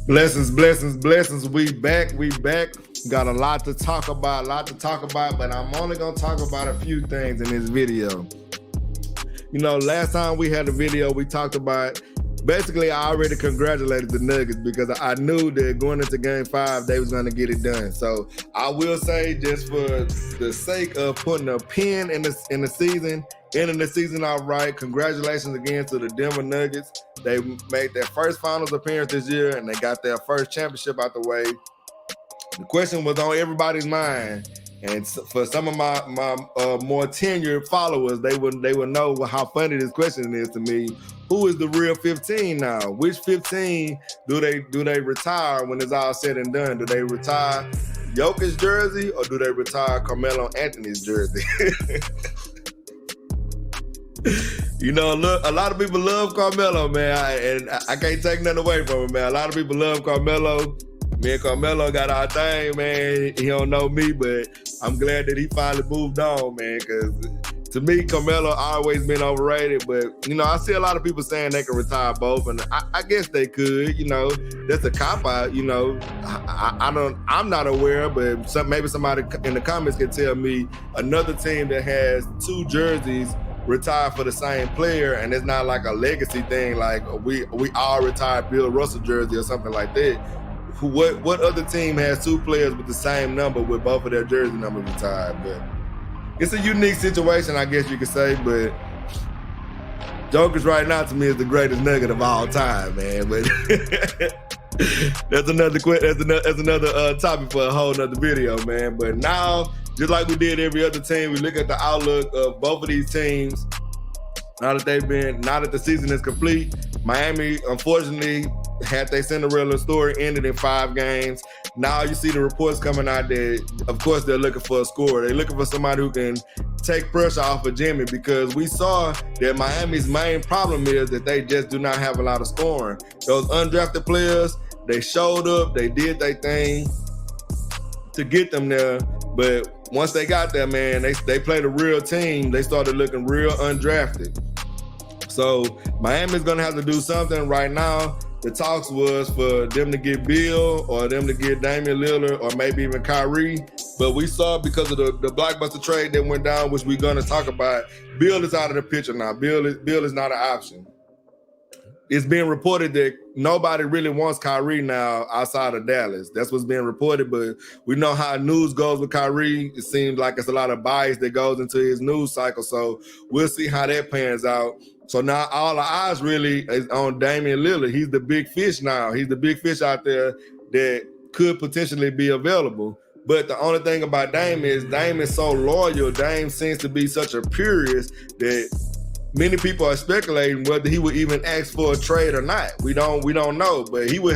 Blessings, blessings, blessings. We back. Got a lot to talk about, but I'm only gonna talk about a few things in this video. You know, last time we had a video, we talked about, basically I already congratulated the Nuggets because I knew that going into game 5, they was gonna get it done. So I will say, just for the sake of putting a pin in the season, ending the season out right, congratulations again to the Denver Nuggets. They made their first finals appearance this year and they got their first championship out the way. The question was on everybody's mind. And for some of my more tenured followers, they would know how funny this question is to me. Who is the real 15 now? Which 15 do they retire when it's all said and done? Do they retire Jokic's jersey or do they retire Carmelo Anthony's jersey? You know, look, a lot of people love Carmelo, man, and I can't take nothing away from him, man. A lot of people love Carmelo. Me and Carmelo got our thing, man. He don't know me, but I'm glad that he finally moved on, man, because to me, Carmelo always been overrated. But, you know, I see a lot of people saying they can retire both, and I guess they could, you know. That's a cop-out, you know. I'm not aware, but maybe somebody in the comments can tell me another team that has 2 jerseys retire for the same player, and it's not like a legacy thing, like we all retired Bill Russell jersey or something like that. What other team has 2 players with the same number with both of their jersey numbers retired? But it's a unique situation, I guess you could say. But Jokic right now to me is the greatest Nugget of all time, man. But that's another topic for a whole nother video, man. But now, just like we did every other team, we look at the outlook of both of these teams. Now that the season is complete, Miami, unfortunately, had their Cinderella story ended in 5 games. Now you see the reports coming out that, of course, they're looking for a scorer. They're looking for somebody who can take pressure off of Jimmy, because we saw that Miami's main problem is that they just do not have a lot of scoring. Those undrafted players, they showed up, they did their thing to get them there, but once they got there, man, they played a real team. They started looking real undrafted. So Miami's gonna have to do something right now. The talks was for them to get Bill or them to get Damian Lillard or maybe even Kyrie. But we saw, because of the blockbuster trade that went down, which we're gonna talk about, Bill is out of the picture now. Bill is not an option. It's being reported that nobody really wants Kyrie now outside of Dallas. That's what's being reported, but we know how news goes with Kyrie. It seems like it's a lot of bias that goes into his news cycle, so we'll see how that pans out. So now all the eyes really is on Damian Lillard. He's the big fish now. He's the big fish out there that could potentially be available. But the only thing about Dame is so loyal. Dame seems to be such a purist that many people are speculating whether he would even ask for a trade or not. We don't know, but he would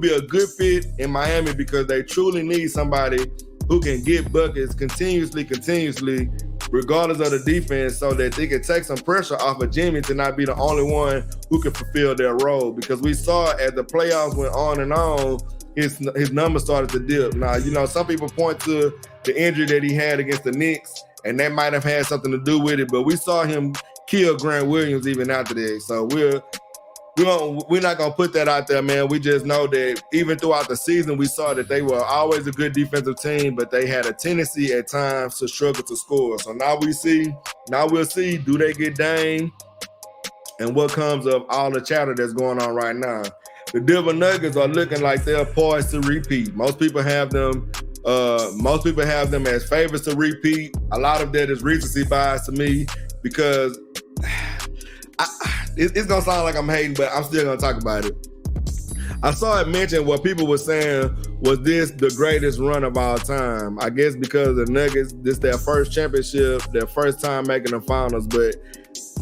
be a good fit in Miami because they truly need somebody who can get buckets continuously, regardless of the defense, so that they can take some pressure off of Jimmy to not be the only one who can fulfill their role. Because we saw as the playoffs went on and on, his numbers started to dip. Now, you know, some people point to the injury that he had against the Knicks, and that might have had something to do with it, but we saw him kill Grant Williams even after that. So we're not gonna put that out there, man. We just know that even throughout the season, we saw that they were always a good defensive team, but they had a tendency at times to struggle to score. So now we'll see, do they get Dame, and what comes of all the chatter that's going on right now. The Denver Nuggets are looking like they're poised to repeat. Most people have them as favorites to repeat. A lot of that is recency bias to me, because it's gonna sound like I'm hating, but I'm still gonna talk about it. I saw it mentioned what people were saying, was this the greatest run of all time? I guess because the Nuggets, this their first championship, their first time making the finals, but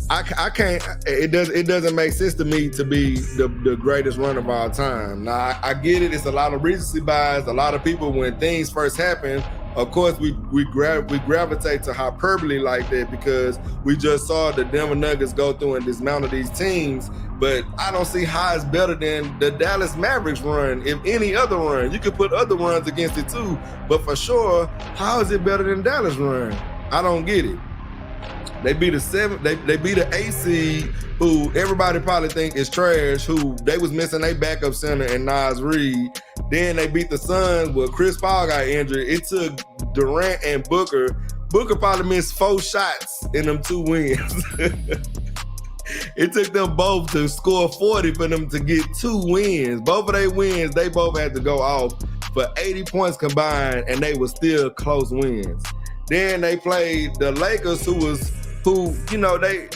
I can't. It doesn't make sense to me to be the greatest run of all time. Now I get it. It's a lot of recency bias. A lot of people, when things first happen, of course we gravitate to hyperbole like that, because we just saw the Denver Nuggets go through and dismantle these teams. But I don't see how it's better than the Dallas Mavericks run. If any other run, you could put other runs against it too. But for sure, how is it better than Dallas run? I don't get it. They beat a 7. They beat an 8 seed who everybody probably think is trash. Who they was missing their backup center and Naz Reid. Then they beat the Suns where Chris Paul got injured. It took Durant and Booker. Booker probably missed 4 shots in them 2 wins. It took them both to score 40 for them to get 2 wins. Both of their wins, they both had to go off for 80 points combined, and they were still close wins. Then they played the Lakers, who you know, they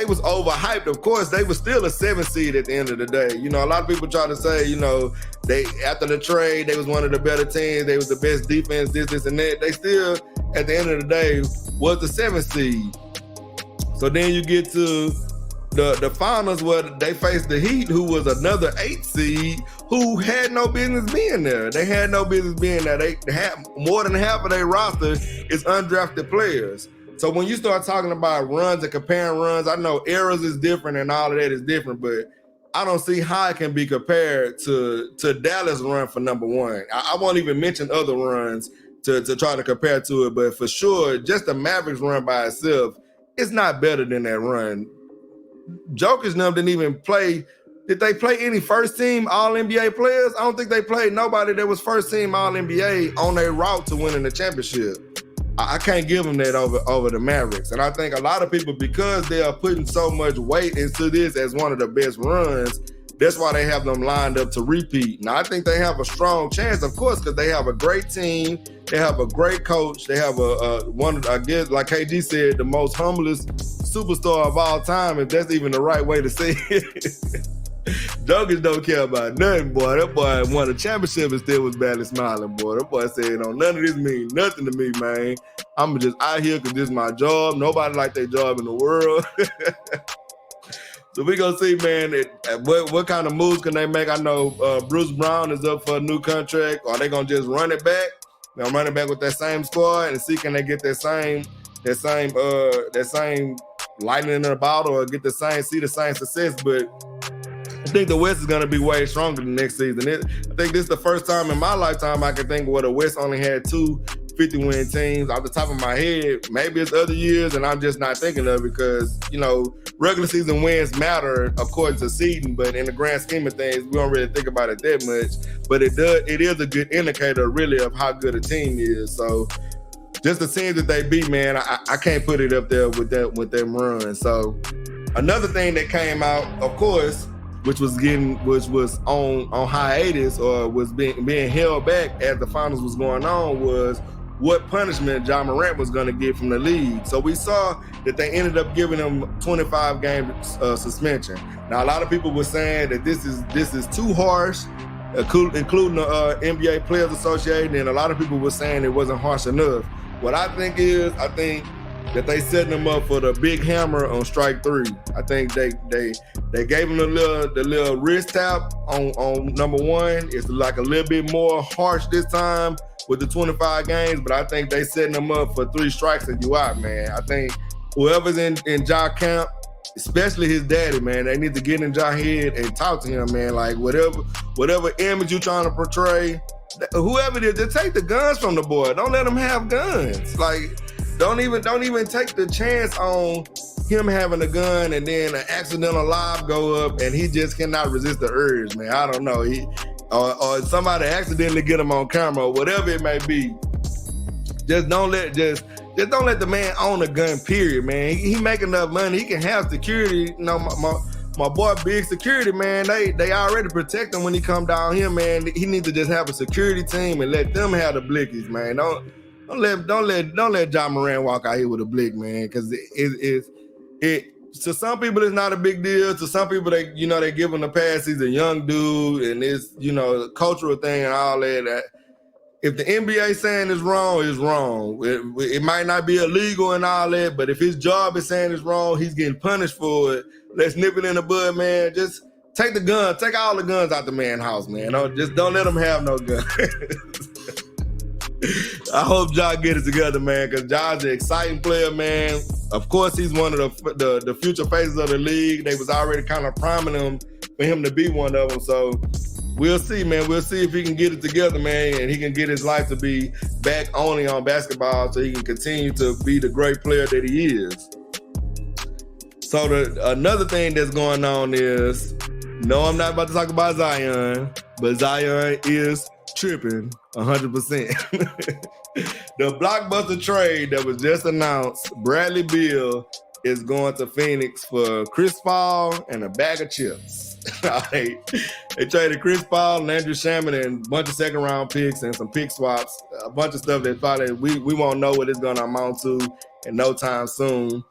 was overhyped. Of course, they were still a 7 seed at the end of the day. You know, a lot of people try to say, you know, they after the trade, they was one of the better teams. They was the best defense, this, and that. They still, at the end of the day, was the 7 seed. So then you get to the finals where they faced the Heat, who was another 8 seed, who had no business being there. They had no business being there. They had more than half of their roster is undrafted players. So when you start talking about runs and comparing runs, I know eras is different and all of that is different, but I don't see how it can be compared to Dallas' run for number 1. I won't even mention other runs to try to compare to it, but for sure, just the Mavericks run by itself, it's not better than that run. Jokic and them didn't even play. Did they play any first-team All-NBA players? I don't think they played nobody that was first-team All-NBA on their route to winning the championship. I can't give them that over the Mavericks. And I think a lot of people, because they are putting so much weight into this as one of the best runs, that's why they have them lined up to repeat. Now, I think they have a strong chance, of course, because they have a great team. They have a great coach. They have one, I guess, like KG said, the most humblest superstar of all time, if that's even the right way to say it. Jokic don't care about nothing, boy. That boy won a championship and still was badly smiling, boy. That boy said, "No, none of this means nothing to me, man. I'm just out here because this is my job. Nobody like their job in the world." So we gonna see, man, what kind of moves can they make? I know Bruce Brown is up for a new contract. Or are they gonna just run it back? They'll run it back with that same squad and see can they get that same lightning in the bottle or get the same success. But I think the West is going to be way stronger the next season. I think this is the first time in my lifetime I can think where the West only had 2 50-win teams. Off the top of my head, maybe it's other years and I'm just not thinking of it because, you know, regular season wins matter according to seeding, but in the grand scheme of things, we don't really think about it that much. But it is a good indicator really of how good a team is. So just the teams that they beat, man, I can't put it up there with them runs. So another thing that came out, of course, which was on hiatus or was being held back as the finals was going on, was what punishment Ja Morant was going to get from the league. So we saw that they ended up giving him 25-game suspension. Now a lot of people were saying that this is too harsh, including the NBA Players Association, and a lot of people were saying it wasn't harsh enough. What I think that they setting him up for the big hammer on strike 3. I think they gave him the little wrist tap on number 1. It's like a little bit more harsh this time with the 25 games, but I think they setting him up for 3 strikes and you out, man. I think whoever's in Ja camp, especially his daddy, man, they need to get in Ja head and talk to him, man. Like whatever image you're trying to portray, whoever it is, just take the guns from the boy. Don't let him have guns. Like, Don't even take the chance on him having a gun and then an accidental lob go up and he just cannot resist the urge, man. I don't know. Or somebody accidentally get him on camera or whatever it may be. Just don't let the man own a gun, period, man. He make enough money. He can have security. You know, my boy Big Security, man, they already protect him when he come down here, man. He needs to just have a security team and let them have the blickies, man. Don't let Ja Morant walk out here with a blick, man, because it to some people it's not a big deal. To some people they give him the pass. He's a young dude, and it's a cultural thing and all that. If the NBA saying it's wrong, it's wrong. It might not be illegal and all that, but if his job is saying it's wrong, he's getting punished for it. Let's nip it in the bud, man. Just take all the guns out the man's house, man. Don't let him have no gun. I hope Ja get it together, man, because Ja's an exciting player, man. Of course, he's one of the future faces of the league. They was already kind of priming him for him to be one of them. So we'll see, man. We'll see if he can get it together, man, and he can get his life to be back only on basketball so he can continue to be the great player that he is. So another thing that's going on is, no, I'm not about to talk about Zion, but Zion is tripping 100%. The blockbuster trade that was just announced, Bradley Beal is going to Phoenix for Chris Paul and a bag of chips. They traded Chris Paul, Landry Shamet, and a bunch of second-round picks and some pick swaps, a bunch of stuff that probably we won't know what it's going to amount to in no time soon.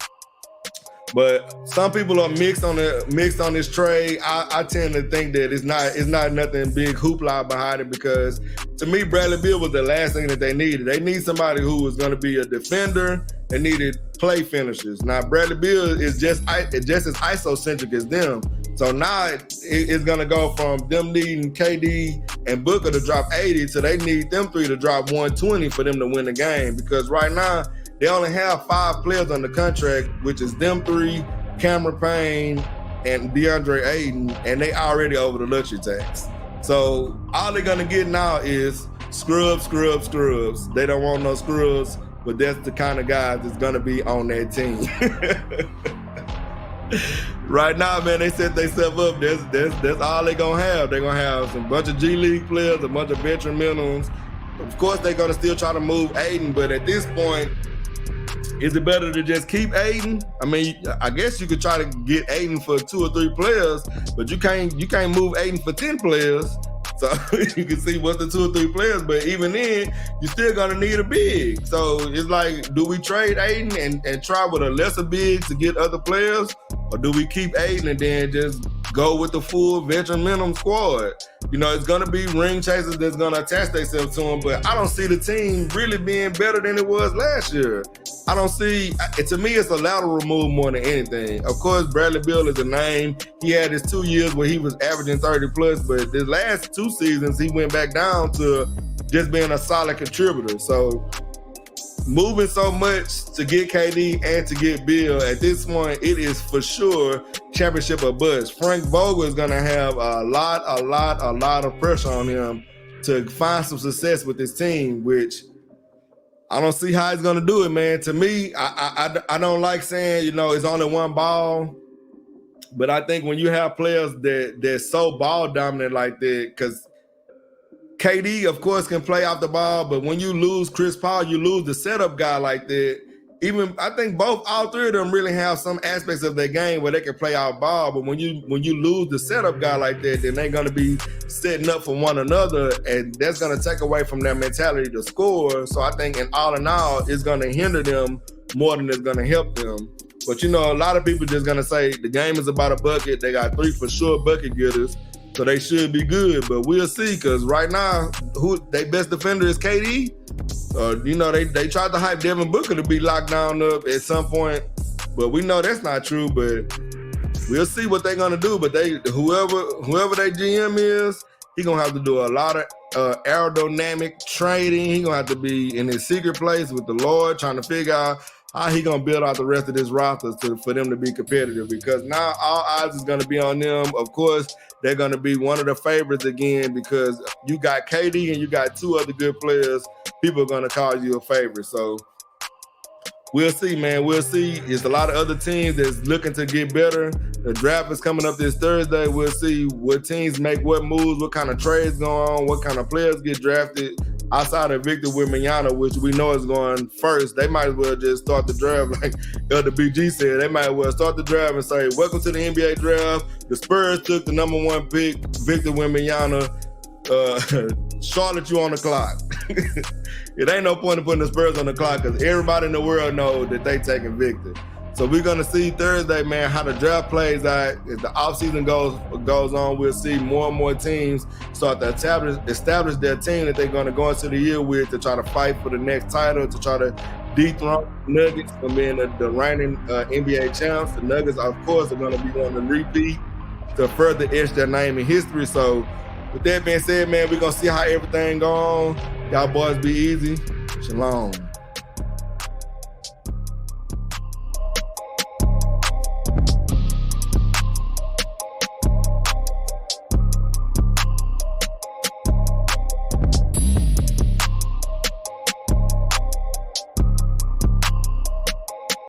But some people are mixed on this trade. I tend to think that it's not nothing big hoopla behind it, because to me, Bradley Beal was the last thing that they needed. They need somebody who was going to be a defender. They needed play finishers. Now Bradley Beal is just as ISO-centric as them. So now it's going to go from them needing KD and Booker to drop 80 to they need them three to drop 120 for them to win the game. Because right now, they only have 5 players on the contract, which is them three, Cameron Payne, and DeAndre Ayton, and they already over the luxury tax. So all they're going to get now is scrubs. They don't want no scrubs, but that's the kind of guys that's going to be on that team. Right now, man, they set themselves up. That's all they're going to have. They're going to have some bunch of G League players, a bunch of veteran minimums. Of course, they're going to still try to move Ayton, but at this point, is it better to just keep Ayton? I mean, I guess you could try to get Ayton for 2 or 3 players, but you can't move Ayton for 10 players. So you can see what's the 2 or 3 players, but even then, you're still gonna need a big. So it's like, do we trade Ayton and try with a lesser big to get other players? Or do we keep Ayton and then just go with the full veteran minimum squad? You know, it's gonna be ring chasers that's gonna attach themselves to him, but I don't see the team really being better than it was last year. I don't see, to me, it's a lateral move more than anything. Of course, Bradley Beal is a name. He had his 2 years where he was averaging 30 plus, but the last 2 seasons, he went back down to just being a solid contributor. So moving so much to get KD and to get Beal, at this point, it is for sure championship or bust. Frank Vogel is going to have a lot of pressure on him to find some success with this team, which I don't see how he's going to do it, man. To me, I don't like saying, you know, it's only one ball, but I think when you have players that's so ball dominant like that, because KD, of course, can play off the ball, but when you lose Chris Paul, you lose the setup guy like that. Even I think all 3 of them really have some aspects of their game where they can play off ball, but when you lose the setup guy like that, then they're gonna be setting up for one another, and that's gonna take away from their mentality to score. So I think in all, it's gonna hinder them more than it's gonna help them. But you know, a lot of people just gonna say the game is about a bucket. They got 3 for sure bucket getters, so they should be good. But we'll see, because right now, their best defender is KD. You know, they tried to hype Devin Booker to be locked down up at some point, but we know that's not true. But we'll see what they're gonna do. But whoever their GM is, he gonna have to do a lot of aerodynamic trading. He gonna have to be in his secret place with the Lord, trying to figure out how he gonna build out the rest of this roster for them to be competitive, because now all eyes is gonna be on them. Of course, they're gonna be one of the favorites again, because you got KD and you got 2 other good players. People are gonna call you a favorite. So we'll see, man. We'll see. There's a lot of other teams that's looking to get better. The draft is coming up this Thursday. We'll see what teams make what moves, what kind of trades go on, what kind of players get drafted. Outside of Victor Wembanyama, which we know is going first, they might as well just start the draft like Elder BG said. They might as well start the draft and say, welcome to the NBA draft. The Spurs took the number 1 pick, Victor Wembanyama. Charlotte, you on the clock. It ain't no point in putting the Spurs on the clock, because everybody in the world knows that they taking Victor. So we're going to see Thursday, man, how the draft plays out. As the offseason goes on, we'll see more and more teams start to establish their team that they're going to go into the year with to try to fight for the next title, to try to dethrone the Nuggets from being the reigning NBA champs. The Nuggets, of course, are going to be on the repeat to further etch their name in history. So with that being said, man, we're going to see how everything goes on. Y'all boys be easy. Shalom.